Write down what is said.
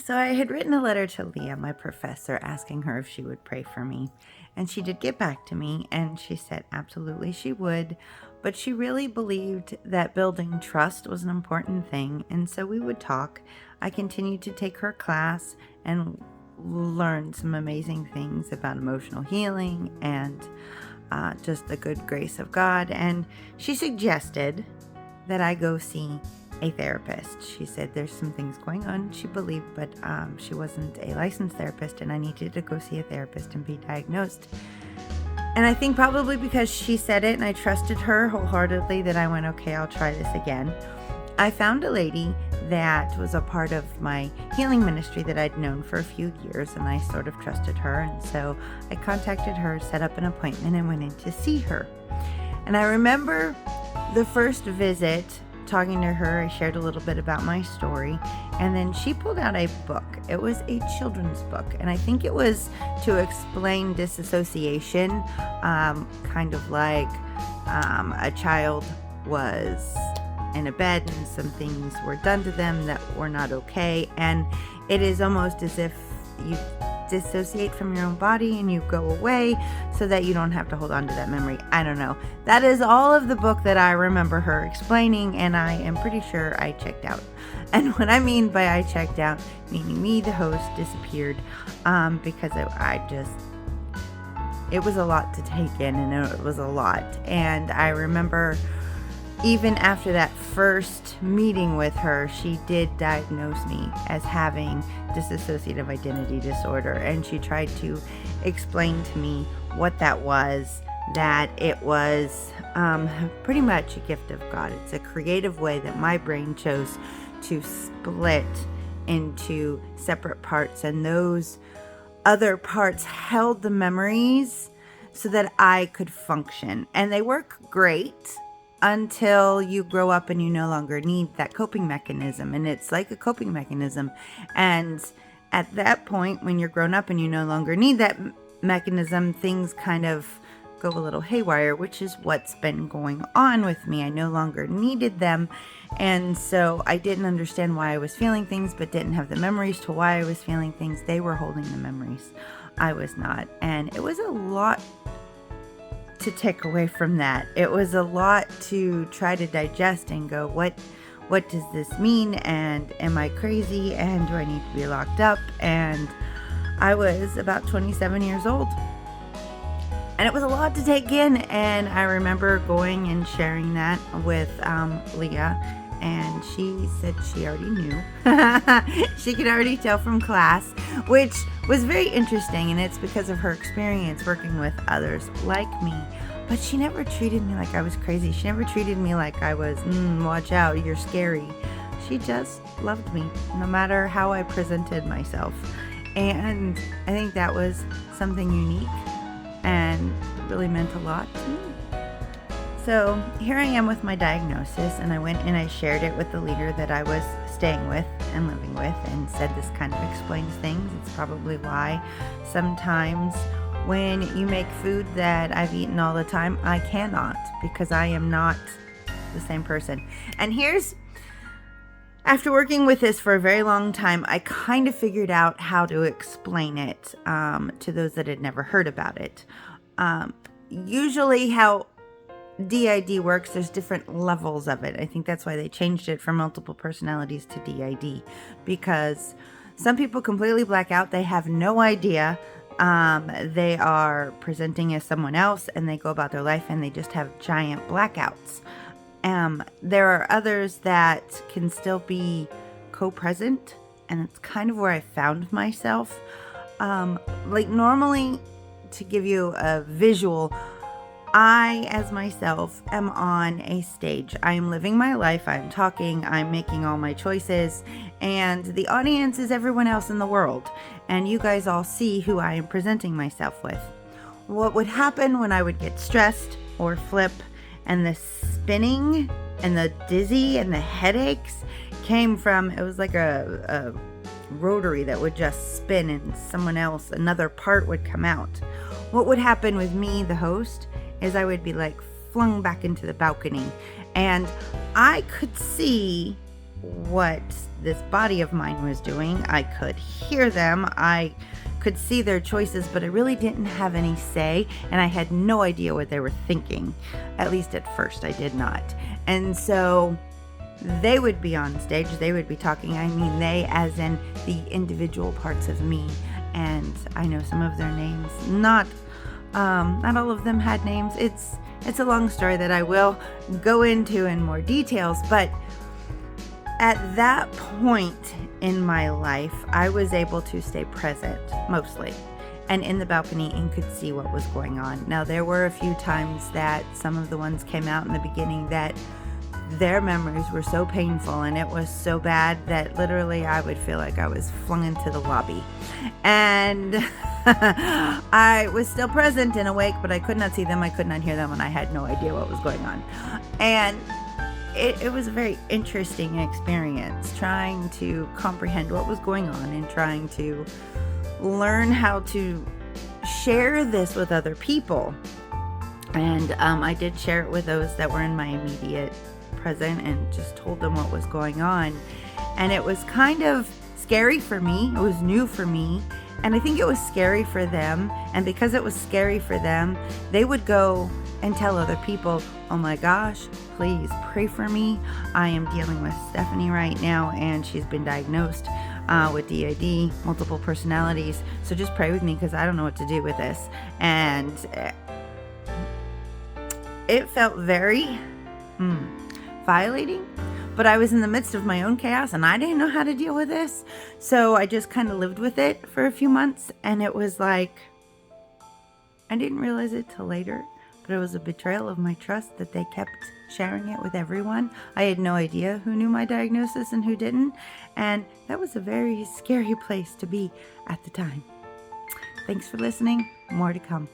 So I had written a letter to Leah, my professor, asking her if she would pray for me. And she did get back to me, and she said absolutely she would. But she really believed that building trust was an important thing, and so we would talk. I continued to take her class and learn some amazing things about emotional healing and just the good grace of God. And she suggested that I go see a therapist. She said there's some things going on, she believed, but she wasn't a licensed therapist, and I needed to go see a therapist and be diagnosed. And I think probably because she said it and I trusted her wholeheartedly that I went, okay, I'll try this again. I found a lady that was a part of my healing ministry that I'd known for a few years, and I sort of trusted her. And so I contacted her, set up an appointment, and went in to see her. And I remember the first visit, talking to her, I shared a little bit about my story, and then she pulled out a book. It was a children's book, and I think it was to explain disassociation, kind of like a child was in a bed and some things were done to them that were not okay, and it is almost as if you dissociate from your own body and you go away so that you don't have to hold on to that memory. I don't know. That is all of the book that I remember her explaining, and I am pretty sure I checked out. And what I mean by I checked out, meaning me, the host, disappeared because it was a lot to take in, and it was a lot. And I remember even after that first meeting with her, she did diagnose me as having dissociative identity disorder, and she tried to explain to me what that was, that it was pretty much a gift of God. It's a creative way that my brain chose to split into separate parts, and those other parts held the memories so that I could function. And they work great until you grow up and you no longer need that coping mechanism. And it's like a coping mechanism. And at that point, when you're grown up and you no longer need that mechanism, things kind of go a little haywire, which is what's been going on with me. I no longer needed them. And so I didn't understand why I was feeling things, but didn't have the memories to why I was feeling things. They were holding the memories. I was not. And it was a lot to take away from that. It was a lot to try to digest and go, what does this mean? And am I crazy? And do I need to be locked up? And I was about 27 years old. And it was a lot to take in. And I remember going and sharing that with Leah. And she said she already knew. She could already tell from class, which was very interesting. And it's because of her experience working with others like me. But she never treated me like I was crazy. She never treated me like I was, watch out, you're scary. She just loved me, no matter how I presented myself. And I think that was something unique and really meant a lot to me. So here I am with my diagnosis, and I went and I shared it with the leader that I was staying with and living with, and said this kind of explains things. It's probably why sometimes when you make food that I've eaten all the time, I cannot, because I am not the same person. And after working with this for a very long time, I kind of figured out how to explain it to those that had never heard about it. Usually how D.I.D works, there's different levels of it. I think that's why they changed it from multiple personalities to D.I.D, because some people completely black out. They have no idea. They are presenting as someone else, and they go about their life and they just have giant blackouts. There are others that can still be co-present, and it's kind of where I found myself. Like normally, to give you a visual, I, as myself, am on a stage. I am living my life. I'm talking. I'm making all my choices. And the audience is everyone else in the world. And you guys all see who I am presenting myself with. What would happen when I would get stressed or flip, and the spinning and the dizzy and the headaches came from, it was like a rotary that would just spin, and someone else, another part would come out. What would happen with me, the host, is I would be like flung back into the balcony, and I could see what this body of mine was doing. I could hear them. I could see their choices, but I really didn't have any say, and I had no idea what they were thinking. At least at first, I did not. And so they would be on stage, they would be talking. I mean, they as in the individual parts of me. And I know some of their names. Not all of them had names. It's a long story that I will go into in more details, but at that point in my life, I was able to stay present mostly and in the balcony and could see what was going on. Now, there were a few times that some of the ones came out in the beginning that their memories were so painful and it was so bad that literally I would feel like I was flung into the lobby. And I was still present and awake, but I could not see them, I could not hear them, and I had no idea what was going on. And it was a very interesting experience trying to comprehend what was going on and trying to learn how to share this with other people. And I did share it with those that were in my immediate present and just told them what was going on. And it was kind of scary for me. It was new for me. And I think it was scary for them. And because it was scary for them, they would go and tell other people, oh my gosh, please pray for me. I am dealing with Stephanie right now, and she's been diagnosed with D.I.D, multiple personalities. So just pray with me because I don't know what to do with this. And it felt very violating, but I was in the midst of my own chaos and I didn't know how to deal with this. So I just kind of lived with it for a few months, and it was like, I didn't realize it till later, but it was a betrayal of my trust that they kept sharing it with everyone. I had no idea who knew my diagnosis and who didn't, and that was a very scary place to be at the time. Thanks for listening. More to come.